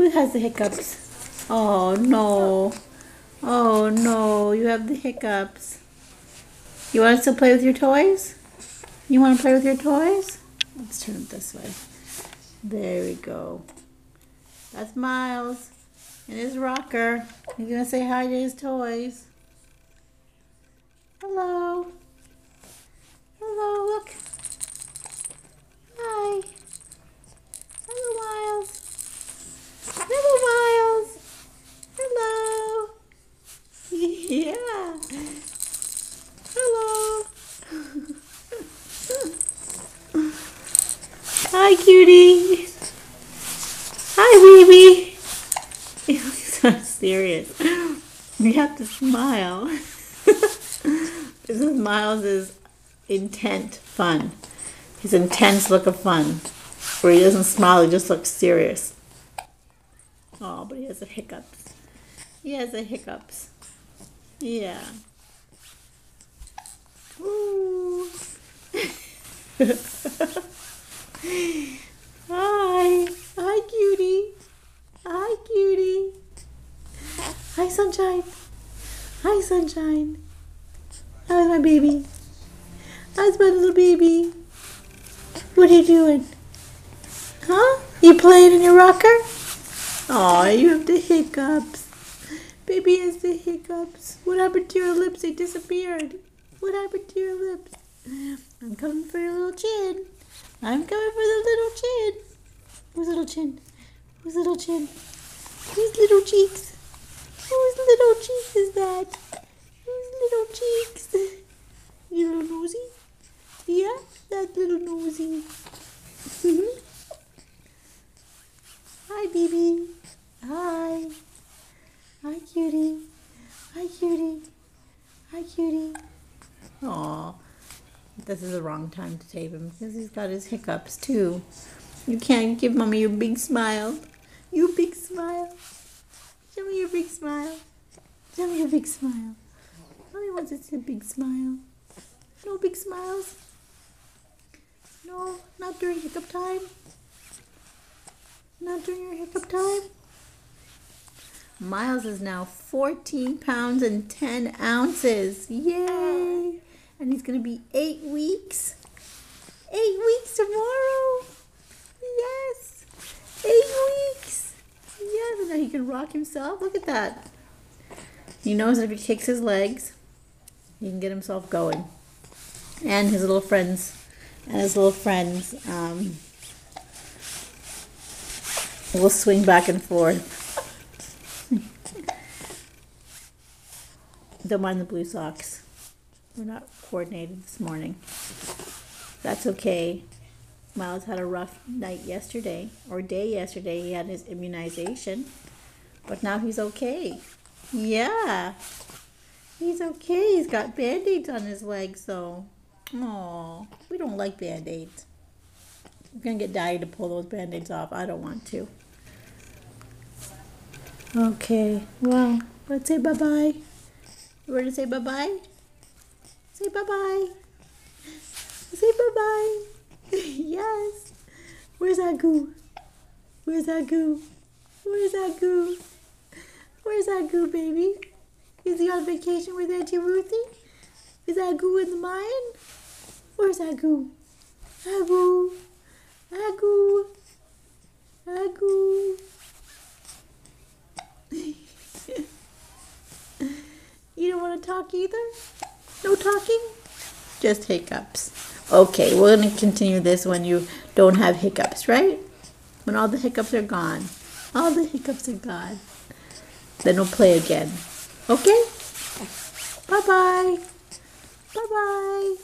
Who has the hiccups? Oh no. Oh no, you have the hiccups. You want to still play with your toys? You want to play with your toys? Let's turn it this way. There we go. That's Miles in his rocker. He's going to say hi to his toys. Hello. Hello, look. Hi. Hello, Miles. Hello, Miles. Hello. Yeah. Hello. Hi, cutie. Hi, baby. You look so serious. You have to smile. This is Miles' intent fun. His intense look of fun. Where he doesn't smile, he just looks serious. Oh, but he has the hiccups. He has the hiccups. Yeah. Ooh. Hi. Hi, cutie. Hi, cutie. Hi, sunshine. Hi, sunshine. How's my baby? How's my little baby? What are you doing? Huh? You playing in your rocker? Aw, you have the hiccups. Baby has the hiccups. What happened to your lips? They disappeared. What happened to your lips? I'm coming for your little chin. I'm coming for the little chin. Whose little chin? Whose little chin? Whose little cheeks? Whose little cheeks is that? Whose little cheeks? You little nosy? Yeah, that little nosy. Hi, baby. Hi. Hi, cutie. Hi, cutie. Hi, cutie. Aw. This is the wrong time to tape him because he's got his hiccups too. You can't give Mommy your big smile. You big smile. Show me your big smile. Show me your big smile. Mommy wants to see a big smile. No big smiles? No, not during hiccup time? Not during your hiccup time? Miles is now 14 pounds and 10 ounces. Yay! And he's going to be 8 weeks. 8 weeks tomorrow. Yes. 8 weeks. Yes, and now he can rock himself. Look at that. He knows that if he kicks his legs, he can get himself going. And his little friends, will swing back and forth. Don't mind the blue socks. We're not coordinated this morning. That's okay. Miles had a rough night yesterday, or day yesterday. He had his immunization, but now he's okay. Yeah, he's okay. He's got Band-Aids on his legs, though. Aw, we don't like Band-Aids. We're going to get Daddy to pull those Band-Aids off. I don't want to. Okay, well, let's say bye-bye. You ready to say bye-bye? Say bye-bye. Say bye-bye. Yes. Where's that goo? Where's that goo? Where's that goo? Where's that goo, baby? Is he on vacation with Auntie Ruthie? Is that goo in the mine? Where's that goo? Agoo. Agoo. Agoo. You don't want to talk either? No talking? Just hiccups. Okay, we're going to continue this when you don't have hiccups, right? When all the hiccups are gone. All the hiccups are gone. Then we'll play again. Okay? Bye-bye. Bye-bye.